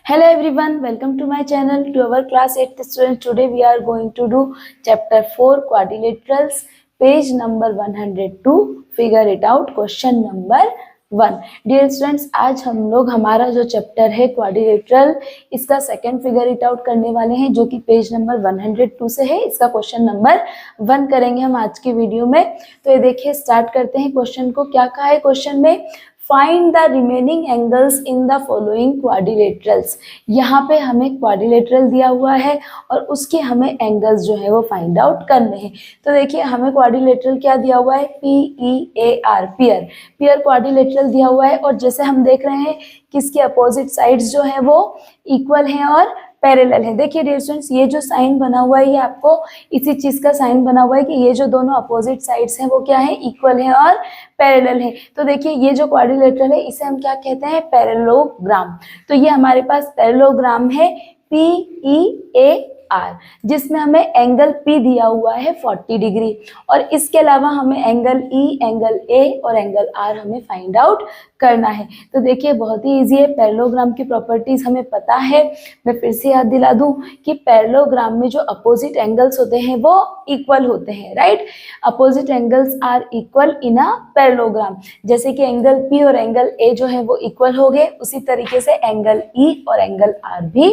Hello everyone, welcome to my channel, to our class 8th students. Today we are going to do chapter 4 quadrilaterals, page number 102. Figure it out, question number 1. Dear students, आज हम लोग हमारा जो chapter है quadrilateral, इसका second figure it out करने वाले हैं, जो कि पेज नंबर 102 से है. इसका क्वेश्चन नंबर 1 करेंगे हम आज की वीडियो में. तो ये देखिए, स्टार्ट करते हैं क्वेश्चन को. क्या कहा है क्वेश्चन में? Find the remaining angles in the following quadrilaterals. यहाँ पे हमें क्वाड्रिलेटरल दिया हुआ है और उसके हमें एंगल्स जो है वो फाइंड आउट करने हैं. तो देखिए, हमें क्वाड्रिलेटरल क्या दिया हुआ है? PEAR, पियर क्वाड्रिलेटरल दिया हुआ है. और जैसे हम देख रहे हैं कि इसके अपोजिट साइड्स जो है वो इक्वल हैं और पैरेलल है. देखिए डियर स्टूडेंट्स, ये जो साइन बना हुआ है ये आपको इसी चीज का साइन बना हुआ है कि ये जो दोनों अपोजिट साइड्स हैं वो क्या है? इक्वल है और पैरेलल है. तो देखिए, ये जो क्वाड्रिलेटरल है इसे हम क्या कहते हैं? पैरेललोग्राम. तो ये हमारे पास पैरेललोग्राम है PEAR, जिसमें हमें एंगल P दिया हुआ है 40 डिग्री. और इसके अलावा हमें एंगल E, एंगल A और एंगल R हमें फाइंड आउट करना है. तो देखिए, बहुत ही इजी है. पैरेललोग्राम की प्रॉपर्टीज हमें पता है. मैं फिर से याद दिला दूं कि पैरेललोग्राम में जो अपोजिट एंगल्स होते हैं वो इक्वल होते हैं, right? Opposite angles are equal in a parallelogram. जैसे कि एंगल P और एंगल A जो है वो इक्वल हो गए, उसी तरीके से एंगल E और एंगल R भी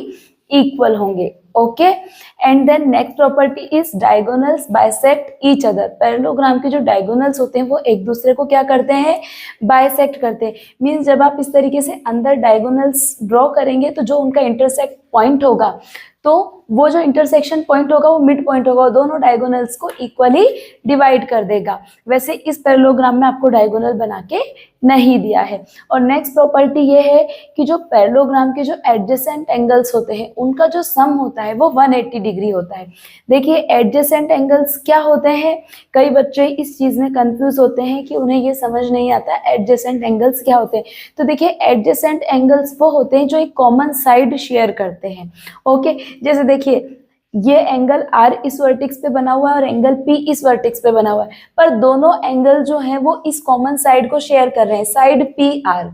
इक्वल होंगे. Okay, and then next property is diagonals bisect each other. Parallelogram के जो डायगोनल्स होते हैं वो एक दूसरे को क्या करते हैं? बाइसेक्ट करते हैं. मींस जब आप इस तरीके से अंदर डायगोनल्स ड्रॉ करेंगे तो जो उनका इंटरसेक्ट पॉइंट होगा, तो वो जो इंटरसेक्शन पॉइंट होगा वो मिड पॉइंट होगा, दोनों डायगोनल्स को इक्वली डिवाइड कर देगा. वैसे इस पैरेललोग्राम में आपको डायगोनल बना के नहीं दिया है. और नेक्स्ट प्रॉपर्टी ये है कि जो पैरेललोग्राम के जो एडजेसेंट एंगल्स होते हैं उनका जो सम होता है वो 180 डिग्री होता है. देखिए, एडजेसेंट एंगल्स क्या होते हैं? कई बच्चे इस चीज में कंफ्यूज होते हैं कि उन्हें ये समझ नहीं आता एडजेसेंट एंगल्स क्या होते हैं. तो देखिए, एडजेसेंट एंगल्स वो होते हैं जो एक कॉमन साइड शेयर करते हैं. ओके, जैसे देखिए, ये एंगल R इस वर्टेक्स पे बना हुआ है और एंगल P इस वर्टेक्स पे बना हुआ है, पर दोनों एंगल जो है वो इस कॉमन साइड को शेयर कर रहे हैं, साइड PR.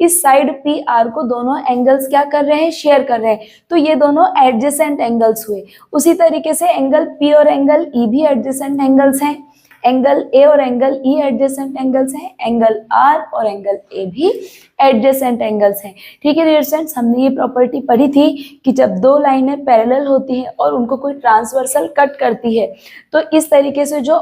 इस साइड PR को दोनों एंगल्स क्या कर रहे हैं? शेयर कर रहे हैं. तो ये दोनों एडजेसेंट एंगल्स हुए. उसी तरीके से एंगल P और एंगल E भी एडजेसेंट एंगल्स हैं. एंगल A और एंगल E एडजेसेंट एंगल्स हैं. एंगल R और एंगल A भी एडजेसेंट एंगल्स हैं. ठीक है डियर स्टूडेंट्स, हमने ये प्रॉपर्टी पढ़ी थी कि जब दो लाइनें पैरेलल होती हैं और उनको कोई ट्रांसवर्सल कट करती है, तो इस तरीके से जो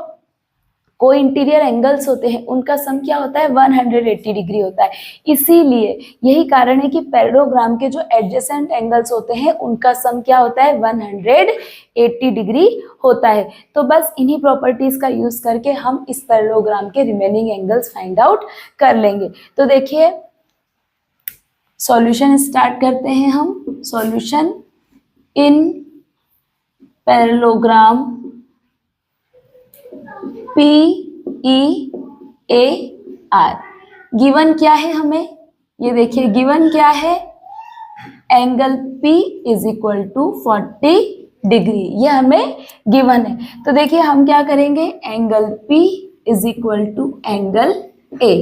को इंटीरियर एंगल्स होते हैं उनका सम क्या होता है? 180 डिग्री होता है. इसीलिए यही कारण है कि पैरेललोग्राम के जो एडजेसेंट एंगल्स होते हैं उनका सम क्या होता है? 180 डिग्री होता है. तो बस इन्हीं प्रॉपर्टीज का यूज करके हम इस पैरेललोग्राम के रिमेनिंग एंगल्स फाइंड आउट कर लेंगे. तो देखिए, सॉल्यूशन स्टार्ट करते हैं हम. Solution in parallelogram PEAR. Given क्या है हमें? ये देखिए, गिवन क्या है? Angle P is equal to 40 degree. ये हमें गिवन है. तो देखिए, हम क्या करेंगे? Angle P is equal to angle A.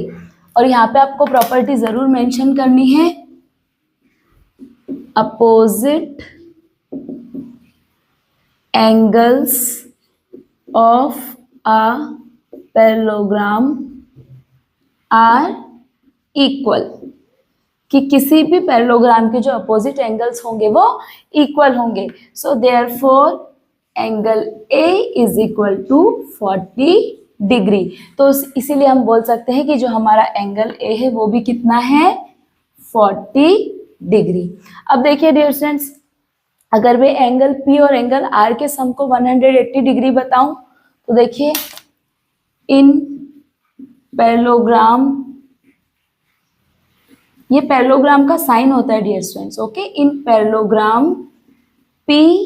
और यहाँ पे आपको प्रॉपर्टी जरूर मेंशन करनी है, opposite angles of a parallelogram are equal. कि किसी भी पैरेललोग्राम के जो अपोजिट एंगल्स होंगे वो इक्वल होंगे. So therefore angle A is equal to 40 degree. तो इसीलिए हम बोल सकते हैं कि जो हमारा एंगल A है वो भी कितना है? 40 डिग्री. अब देखिए डियर स्टूडेंट्स, अगर मैं एंगल P और एंगल R के सम को 180 डिग्री बताऊं, तो देखिए, इन पैरेललोग्राम, ये पैरेललोग्राम का साइन होता है dear students. Okay, in parallelogram PEAR,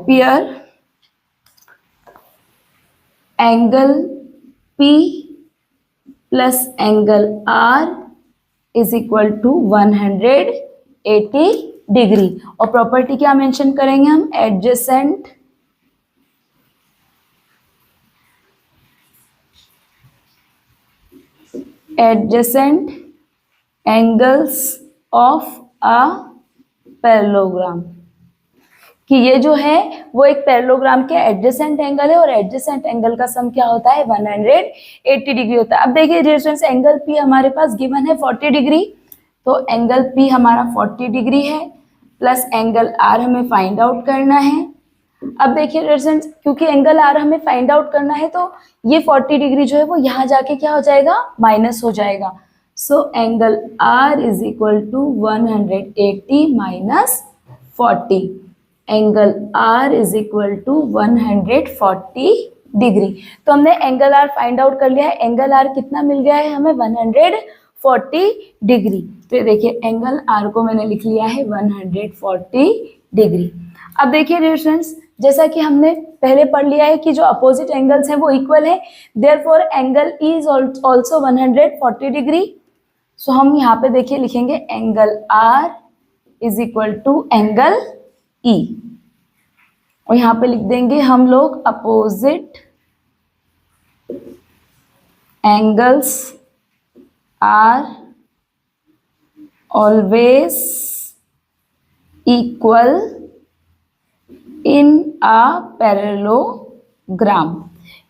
pear, angle P plus angle R is equal to 180 degree. और प्रॉपर्टी क्या मेंशन करेंगे हम? Adjacent angles of a parallelogram, कि ये जो है वो एक पैरेललोग्राम के एडजेसेंट एंगल है और एडजेसेंट एंगल का सम क्या होता है 180 डिग्री होता है। अब देखिए डिस्टेंस एंगल P हमारे पास गिवन है 40 डिग्री, तो एंगल P हमारा 40 डिग्री है प्लस एंगल R हमें फाइंड आउट करना है। अब देखिए डिस्टेंस, क्योंकि एंगल R हमें फाइंड आउट करना है तो ये 40 डिग्री जो है वो यहाँ जाके क्या हो जाएगा, माइनस हो जाएगा। So angle R is equal to 180 minus 40, angle R is equal to 140 degree. तो हमने एंगल R फाइंड आउट कर लिया है। एंगल R कितना मिल गया है हमें 140 डिग्री। तो ये देखिए एंगल R को मैंने लिख लिया है 140 डिग्री। अब देखिए डियर स्टूडेंट्स, जैसा कि हमने पहले पढ़ लिया है कि जो अपोजिट एंगल्स हैं वो इक्वल है, therefore angle E is also 140 degree. So हम यहाँ पे देखिए लिखेंगे angle R is equal to angle E, और यहाँ पे लिख देंगे हम लोग opposite angles are always equal in a parallelogram,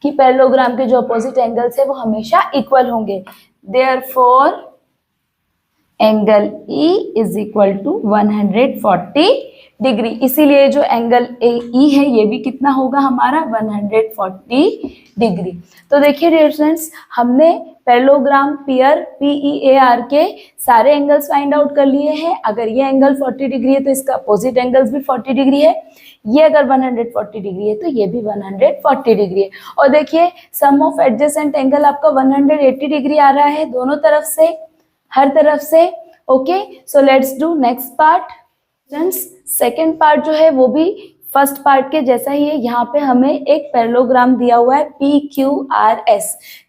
कि पैरेललोग्राम के जो अपोजिट एंगल्स है वो हमेशा इक्वल होंगे। Therefore angle E is equal to 140 degree, इसीलिए जो एंगल E है ये भी कितना होगा हमारा 140 डिग्री। तो देखिए डियर स्टूडेंट्स, हमने पैरेललोग्राम पेयर PEAR के सारे एंगल्स फाइंड आउट कर लिए हैं। अगर ये एंगल 40 डिग्री है तो इसका अपोजिट एंगल्स भी 40 डिग्री है, ये अगर 140 डिग्री है तो ये भी 140 डिग्री है। और देखिए सम ऑफ एडजेसेंट एंगल आपका 180 डिग्री आ रहा है दोनों तरफ से, हर तरफ से। Okay, so let's do next part. Second part जो है वो भी फर्स्ट पार्ट के जैसा ही है। यहाँ पे हमें एक पैरेललोग्राम दिया हुआ है PQRS,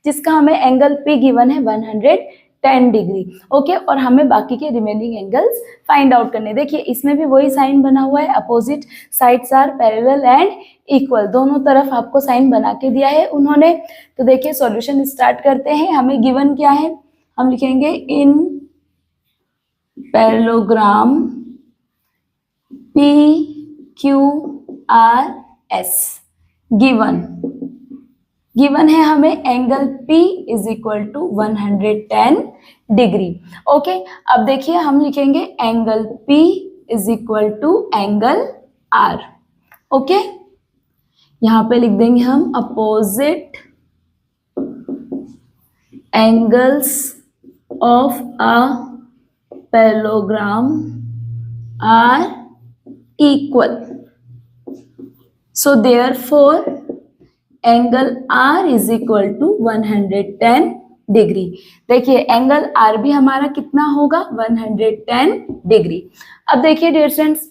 जिसका हमें एंगल P गिवन है 110 डिग्री। ओके, और हमें बाकी के रिमेनिंग एंगल्स फाइंड आउट करने। देखिए इसमें भी वही साइन बना हुआ है, opposite sides are parallel and equal, दोनों तरफ आपको साइन बना के दिया है उन्होंने। तो देखिए सॉल्यूशन स्टार्ट करते हैं। हमें गिवन क्या है, हम लिखेंगे इन पैरेललोग्राम PQRS गिवन है हमें angle P is equal to 110 degree. Okay, अब देखिए हम लिखेंगे angle P is equal to angle R। Okay, यहाँ पे लिख देंगे हम opposite angles of a parallelogram are equal, so therefore angle R is equal to 110 degree. देखिए एंगल R भी हमारा कितना होगा 110 डिग्री। अब देखिए डियर स्टूडेंट्स,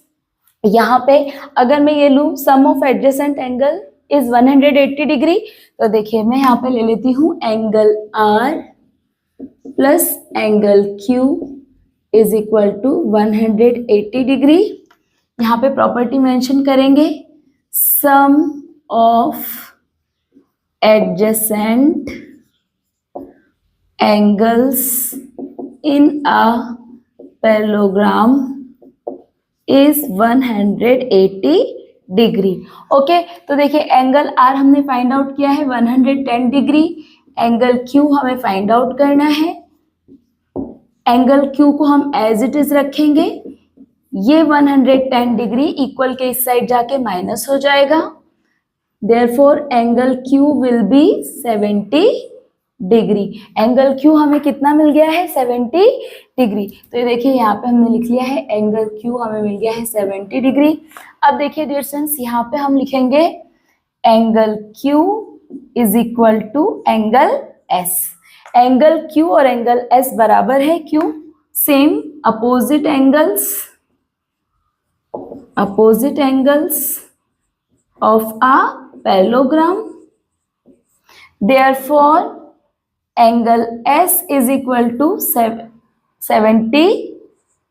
यहाँ पे अगर मैं ये लूँ sum of adjacent angle is 180 degree, तो देखिए मैं यहाँ पे ले लेती हूँ angle R plus angle Q is equal to 180 degree. यहाँ पे प्रॉपर्टी मेंशन करेंगे, sum of adjacent angles in a parallelogram is 180 degree. Okay, तो देखिए एंगल R हमने फाइंड आउट किया है 110 डिग्री, एंगल Q हमें फाइंड आउट करना है। एंगल Q को हम एज इट इज रखेंगे, ये 110 डिग्री इक्वल के इस साइड जाके माइनस हो जाएगा। Therefore angle Q will be 70 degree. Angle Q हमें कितना मिल गया है 70 डिग्री। तो ये देखिए यहाँ पे हमने लिख लिया है एंगल Q हमें मिल गया है 70 डिग्री। अब देखिए डियर स्टूडेंट्स, यहाँ पे हम लिखेंगे angle Q is equal to angle S। Angle Q और एंगल S बराबर है, क्यों? Same opposite angles of a parallelogram. Therefore, angle S is equal to 70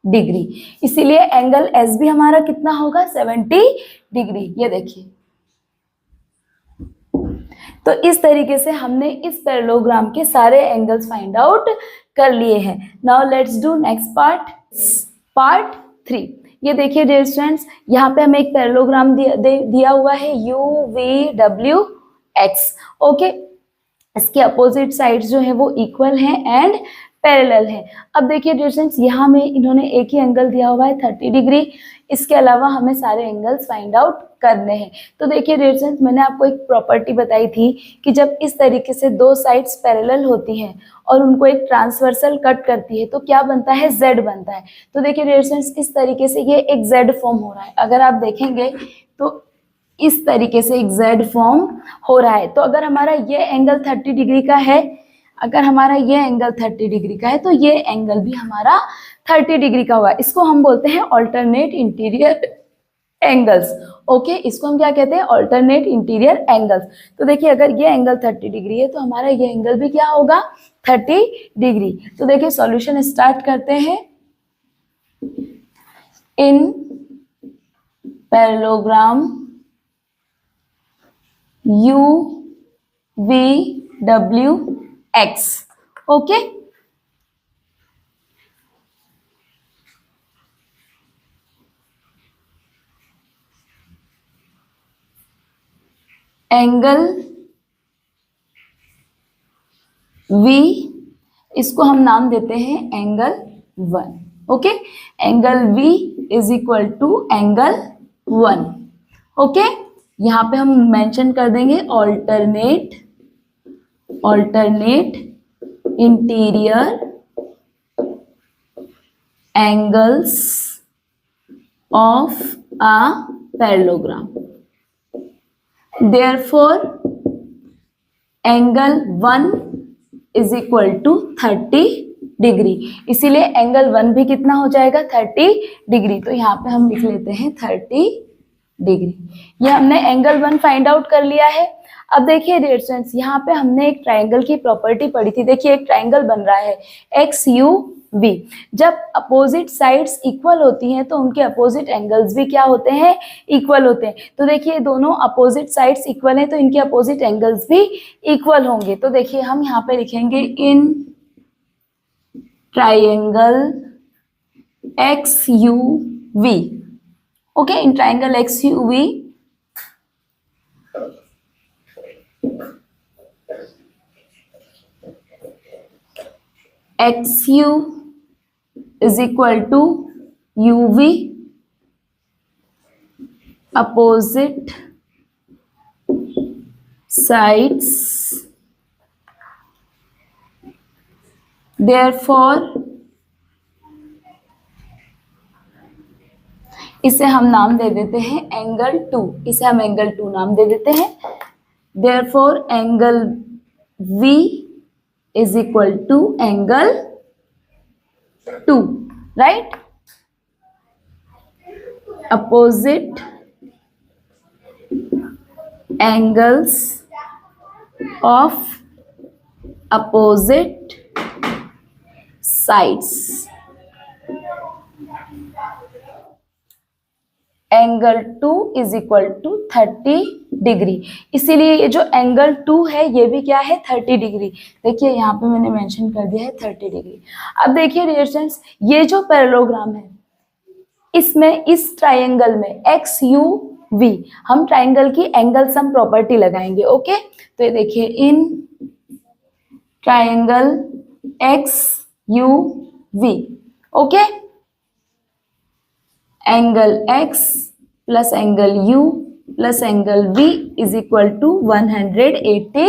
degree. इसीलिए एंगल S भी हमारा कितना होगा 70 डिग्री। ये देखिए तो इस तरीके से हमने इस पैरेललोग्राम के सारे एंगल्स फाइंड आउट कर लिए हैं। Now let's do next part 3। ये देखिए डियर स्टूडेंट्स, यहाँ पे हमें एक पैरेललोग्राम दिया हुआ है you V W x. Okay, इसके अपोजिट साइड्स जो है वो इक्वल हैं एंड पैरेलल है। अब देखिए डियर स्टूडेंट्स, यहाँ में इन्होंने एक ही एंगल दिया हुआ है 30 डिग्री। इसके अलावा हमें सारे एंगल्स फाइंड आउट करने हैं। तो देखिए डियर स्टूडेंट्स, मैंने आपको एक प्रॉपर्टी बताई थी कि जब इस तरीके से दो साइड्स पैरेलल होती हैं और उनको एक ट्रांसवर्सल कट करती है तो क्या बनता है, जेड बनता है। तो देखिए डियर स्टूडेंट्स, इस तरीके से ये एक जेड फॉर्म हो रहा है। अगर आप देखेंगे तो इस तरीके से एक जेड फॉर्म हो रहा है। तो अगर हमारा ये एंगल 30 डिग्री का है, अगर हमारा ये एंगल 30 डिग्री का है तो ये एंगल भी हमारा 30 डिग्री का होगा। इसको हम बोलते हैं ऑल्टरनेट इंटीरियर एंगल्स। ओके, इसको हम क्या कहते हैं, ऑल्टरनेट इंटीरियर एंगल्स। तो देखिए अगर ये एंगल 30 डिग्री है तो हमारा ये एंगल भी क्या होगा, 30 डिग्री। तो देखिए सॉल्यूशन स्टार्ट करते हैं। In parallelogram U V W X। Okay, angle V, इसको हम नाम देते हैं angle 1। Okay, angle V is equal to angle 1। Okay, यहाँ पे हम मेंशन कर देंगे alternate interior angles of a parallelogram. Therefore, angle 1 is equal to 30 degree. इसीलिए एंगल 1 भी कितना हो जाएगा, 30 डिग्री। तो यहाँ पे हम लिख लेते हैं 30 डिग्री। ये हमने एंगल 1 फाइंड आउट कर लिया है। अब देखिए डियर स्टूडेंट्स, यहाँ पे हमने एक ट्राइंगल की प्रॉपर्टी पढ़ी थी। देखिए एक ट्राइंगल बन रहा है एक्स यू वी। जब अपोजिट साइड्स इक्वल होती हैं तो उनके अपोजिट एंगल्स भी क्या होते हैं, इक्वल होते हैं। तो देखिए दोनों अपोजिट साइड्स इक्वल हैं तो इनके अपोजिट एंगल्स भी इक्वल होंगे। तो देखिए हम यहाँ पे लिखेंगे in triangle X U V. Okay, in triangle X U V X U is equal to UV opposite sides, therefore इसे हम नाम दे देते हैं एंगल 2। इसे हम एंगल 2 नाम दे देते हैं। therefore angle V is equal to angle 2, right? Opposite angles of opposite sides. Angle 2 is equal to 30 degree. इसीलिए ये जो एंगल 2 है ये भी क्या है, 30 डिग्री। देखिए यहाँ पे मैंने मेंशन कर दिया है 30 डिग्री। अब देखिए डियर स्टूडेंट्स, ये जो पैरेललोग्राम है इसमें इस ट्राइंगल में एक्स यू वी हम ट्राइंगल की एंगल सम प्रॉपर्टी लगाएंगे। ओके, तो ये देखिए in triangle X U V, okay, angle x plus angle u plus angle v is equal to 180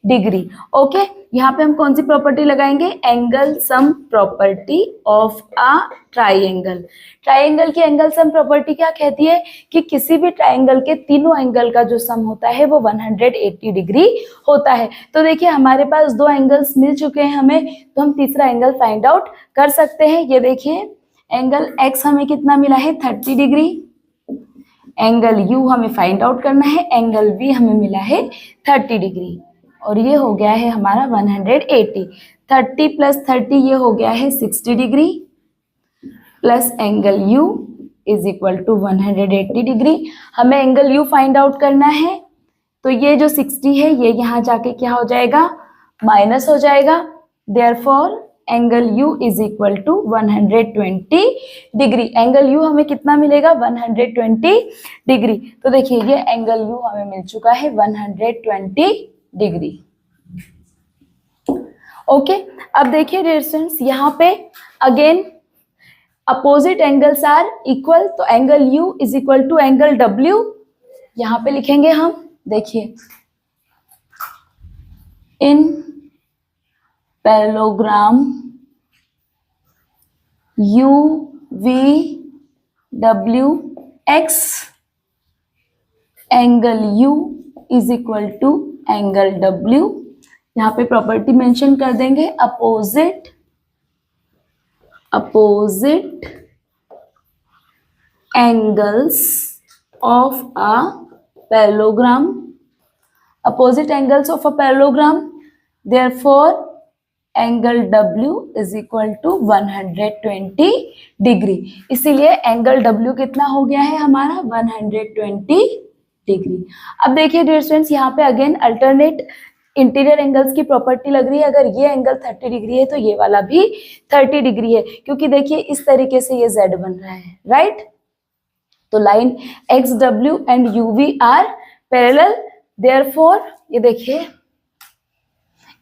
degree. Okay, यहाँ पे हम कौन सी प्रॉपर्टी लगाएंगे, angle sum property of a triangle. Triangle की एंगल सम प्रॉपर्टी क्या कहती है कि किसी भी ट्राइंगल के तीनों एंगल का जो सम होता है वो 180 डिग्री होता है। तो देखिए हमारे पास दो एंगल्स मिल चुके हैं हमें, तो हम तीसरा एंगल फाइंड आउट कर सकते हैं। ये देखिए एंगल x हमें कितना मिला है, 30 डिग्री। एंगल u हमें फाइंड आउट करना है, एंगल v हमें मिला है 30 डिग्री और ये हो गया है हमारा 180। 30 प्लस 30 ये हो गया है 60 degree plus angle u is equal to 180 degree. हमें एंगल u फाइंड आउट करना है। तो ये जो 60 है ये यहाँ जाके क्या हो जाएगा, माइनस हो जाएगा। Therefore angle U is equal to 120 degree. Angle U हमें कितना मिलेगा, 120 डिग्री। तो देखिए ये एंगल U हमें मिल चुका है 120 डिग्री। ओके, अब देखिए डियर स्टूडेंट्स, यहाँ पे again opposite angles are equal, तो angle U is equal to angle W यहाँ पे लिखेंगे हम। देखिए in parallelogram U V W X angle U is equal to angle W। यहाँ पे प्रॉपर्टी मेंशन कर देंगे, opposite angles of a parallelogram, opposite angles of a parallelogram, therefore angle W is equal to 120 degree. इसीलिए angle W कितना हो गया है हमारा, 120 डिग्री। अब देखिए डियर स्टूडेंट्स, यहाँ पे अगेन अल्टरनेट इंटीरियर एंगल्स की प्रॉपर्टी लग रही है। अगर ये एंगल 30 डिग्री है तो ये वाला भी 30 डिग्री है, क्योंकि देखिए इस तरीके से ये Z बन रहा है, राइट। तो line XW and UV are parallel, therefore ये देखिए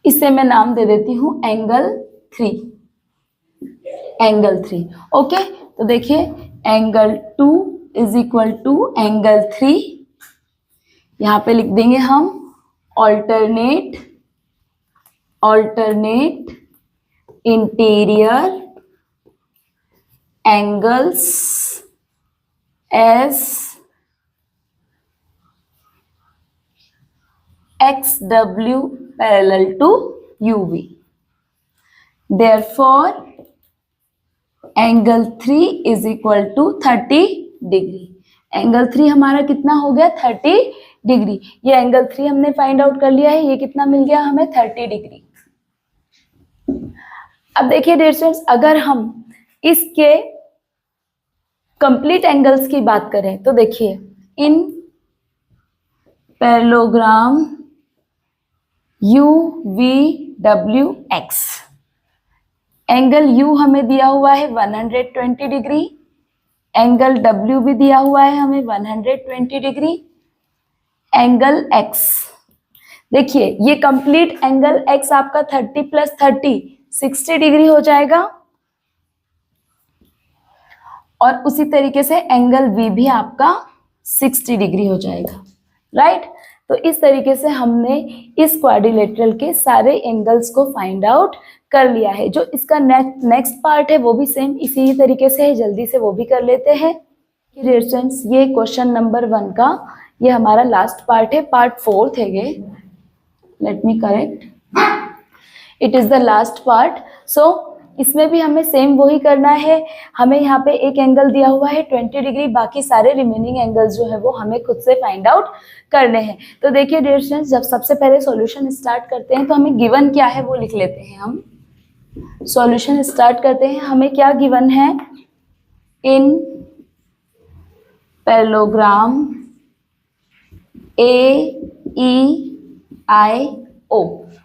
इसे मैं नाम दे देती हूं एंगल 3। ओके, तो देखिए angle 2 is equal to angle 3। यहां पे लिख देंगे हम alternate interior angles as XW parallel to UV. Therefore, angle 3 is equal to 30 degree. Angle 3 हमारा कितना हो गया, 30 डिग्री। ये एंगल 3 हमने फाइंड आउट कर लिया है, ये कितना मिल गया हमें, 30 डिग्री। अब देखिए डियर स्टूडेंट्स, अगर हम इसके कंप्लीट एंगल्स की बात करें तो देखिए in parallelogram UVWX angle U हमें दिया हुआ है 120 डिग्री, एंगल W भी दिया हुआ है हमें 120 डिग्री। एंगल X देखिए, ये कंप्लीट एंगल X आपका 30 प्लस 30 60 डिग्री हो जाएगा, और उसी तरीके से एंगल V भी आपका 60 डिग्री हो जाएगा, राइट। तो इस तरीके से हमने इस क्वाड्रिलेटरल के सारे एंगल्स को फाइंड आउट कर लिया है। जो इसका नेक्स्ट पार्ट है वो भी सेम इसी तरीके से है, जल्दी से वो भी कर लेते हैं। रेजिस्टेंस, ये क्वेश्चन नंबर 1 का ये हमारा लास्ट पार्ट है, पार्ट 4 है ये, let me correct, it is the last part. So इसमें भी हमें सेम वही करना है। हमें यहाँ पे एक एंगल दिया हुआ है 20 डिग्री, बाकी सारे रिमेनिंग एंगल्स जो है वो हमें खुद से फाइंड आउट करने हैं। तो देखिए डियर स्टूडेंट्स, जब सबसे पहले सॉल्यूशन स्टार्ट करते हैं तो हमें गिवन क्या है वो लिख लेते हैं। हम सॉल्यूशन स्टार्ट करते हैं, हमें क्या गिवन है, इन पैरेललोग्राम AEIO।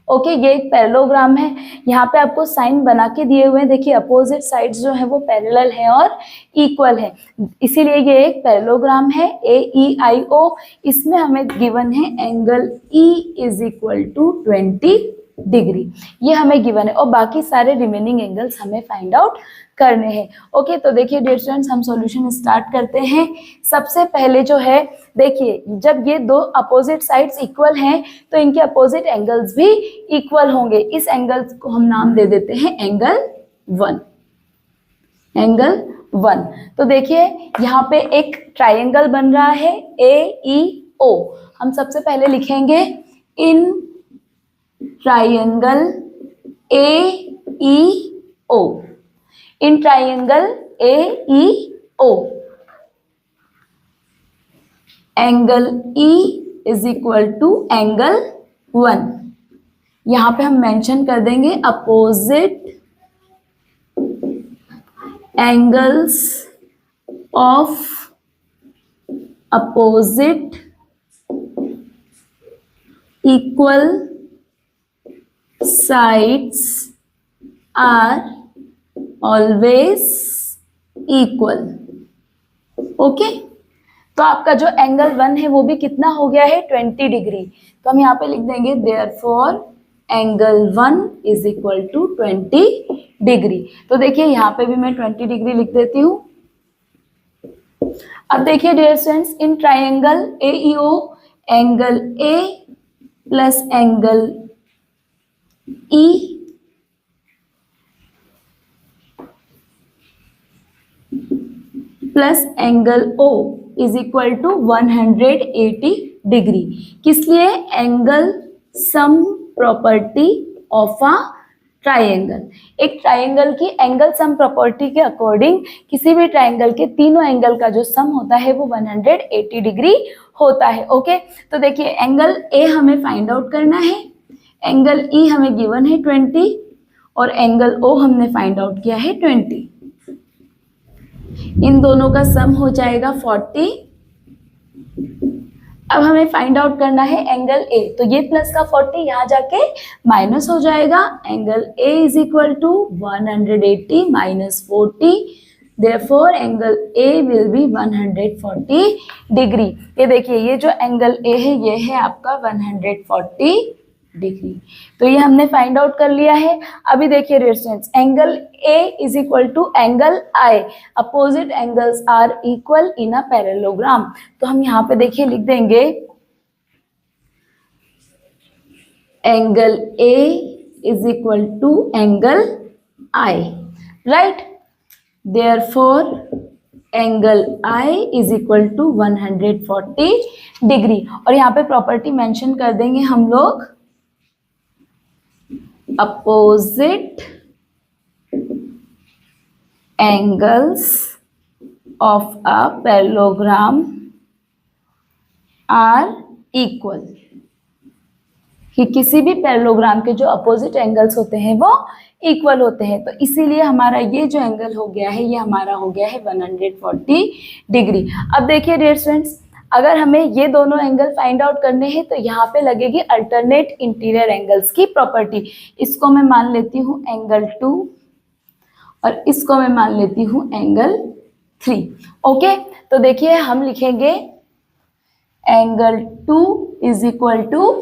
ओके, ये एक पैरेललोग्राम है, यहाँ पे आपको साइन बना के दिए हुए हैं। देखिए अपोजिट साइड्स जो है वो पैरेलल है और इक्वल है, इसीलिए ये एक पैरेललोग्राम है AEIO। इसमें हमें गिवन है angle E is equal to 20 degree, ये हमें गिवन है, और बाकी सारे रिमेनिंग एंगल्स हमें फाइंड आउट करने हैं। ओके, तो देखिए डियर स्टूडेंट्स, हम सॉल्यूशन स्टार्ट करते हैं। सबसे पहले जो है देखिए, जब ये दो अपोजिट साइड्स इक्वल हैं तो इनके अपोजिट एंगल्स भी इक्वल होंगे। इस एंगल को हम नाम दे देते हैं एंगल 1। तो देखिए यहाँ पे एक ट्राइंगल बन रहा है AEO। हम सबसे पहले लिखेंगे in triangle AEO, in triangle AEO angle E is equal to angle 1। यहाँ पे हम मेंशन कर देंगे opposite angles of opposite equal sides are always equal. Okay, तो आपका जो एंगल 1 है वो भी कितना हो गया है 20 डिग्री. तो हम यहाँ पे लिख देंगे therefore angle 1 is equal to 20 degree. तो देखिए यहाँ पे भी मैं 20 डिग्री लिख देती हूँ. अब देखिए dear students, in triangle AEO angle A plus angle E plus angle O is equal to 180 degree. किस लिए? Angle sum property of a triangle. एक ट्राइंगल की एंगल सम प्रॉपर्टी के अकॉर्डिंग किसी भी ट्राइंगल के तीनों एंगल का जो सम होता है वो 180 डिग्री होता है. ओके, तो देखिए एंगल A हमें फाइंड आउट करना है, एंगल E हमें गिवन है 20 और एंगल O हमने फाइंड आउट किया है 20. इन दोनों का सम हो जाएगा 40. अब हमें फाइंड आउट करना है एंगल A. तो ये प्लस का 40 यहाँ जाके माइनस हो जाएगा. Angle A is equal to 180 minus 40. Therefore angle A will be 140 degree. ये देखिए ये जो एंगल A है ये है आपका 140 डिग्री. तो ये हमने फाइंड आउट कर लिया है. अभी देखिए dear students, angle A is equal to angle I. Opposite angles are equal in a parallelogram. तो हम यहाँ पे देखिए लिख देंगे angle A is equal to angle I, right. Therefore angle I is equal to 140 degree. और यहाँ पे प्रॉपर्टी मेंशन कर देंगे हम लोग, opposite angles of a parallelogram are equal. कि किसी भी पैरेललोग्राम के जो अपोजिट एंगल्स होते हैं वो इक्वल होते हैं. तो इसीलिए हमारा ये जो एंगल हो गया है ये हमारा हो गया है 140 डिग्री. अब देखिए डियर स्टूडेंट्स, अगर हमें ये दोनों एंगल फाइंड आउट करने हैं तो यहाँ पे लगेगी अल्टरनेट इंटीरियर एंगल्स की प्रॉपर्टी. इसको मैं मान लेती हूँ एंगल 2 और इसको मैं मान लेती हूँ एंगल 3. ओके, तो देखिए हम लिखेंगे angle 2 is equal to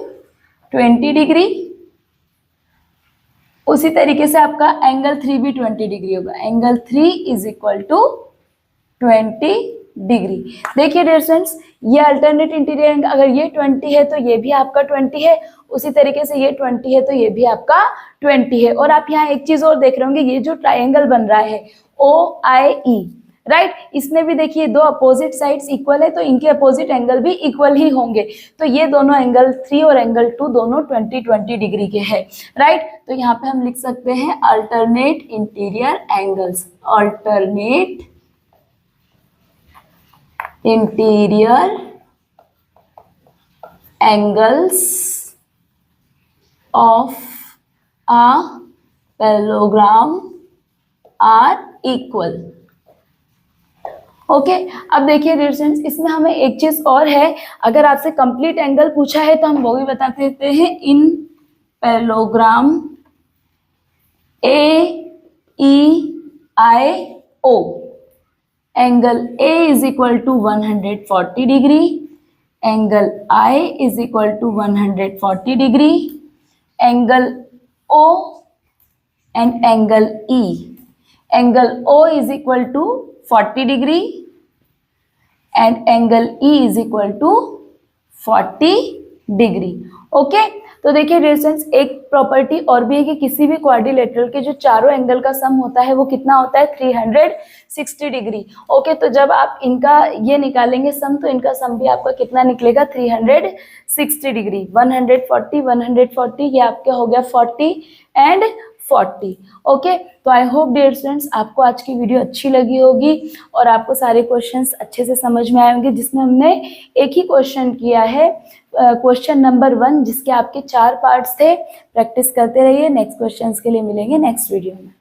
20 degree. उसी तरीके से आपका एंगल 3 भी 20 डिग्री होगा. Angle 3 is equal to 20 degree. देखिए डियर स्टूडेंट्स, ये अल्टरनेट इंटीरियर एंगल अगर ये 20 है तो ये भी आपका 20 है. उसी तरीके से ये 20 है तो ये भी आपका 20 है. और आप यहाँ एक चीज और देख रहे होंगे, ये जो ट्राइंगल बन रहा है OIE, राइट, इसमें भी देखिए दो अपोजिट साइड्स इक्वल है तो इनके अपोजिट एंगल भी इक्वल ही होंगे. तो ये दोनों एंगल 3 और एंगल 2 दोनों 20 डिग्री के हैं, राइट. तो यहाँ पे हम लिख सकते हैं alternate interior angles. Alternate interior angles of a parallelogram are equal. Okay, अब देखिए डियर स्टूडेंट्स, इसमें हमें एक चीज और है. अगर आपसे कंप्लीट एंगल पूछा है तो हम वो भी बता देते हैं. In parallelogram AEIO angle A is equal to 140 degree, angle I is equal to 140 degree, angle O and angle E. Angle O is equal to 40 degree and angle E is equal to 40 degree. Okay, तो देखिए dear students, एक property और भी है कि किसी भी quadrilateral के जो चारों एंगल का सम होता है वो कितना होता है 360 डिग्री. ओके, तो जब आप इनका ये निकालेंगे सम तो इनका सम भी आपका कितना निकलेगा 360 डिग्री. 140 140 ये आपका हो गया 40 एंड 40. ओके, तो आई होप डियर स्टूडेंट्स आपको आज की वीडियो अच्छी लगी होगी और आपको सारे क्वेश्चंस अच्छे से समझ में आए होंगे, जिसमें हमने एक ही क्वेश्चन किया है, क्वेश्चन नंबर 1, जिसके आपके 4 पार्ट्स थे. प्रैक्टिस करते रहिए. नेक्स्ट क्वेश्चंस के लिए मिलेंगे नेक्स्ट वीडियो में.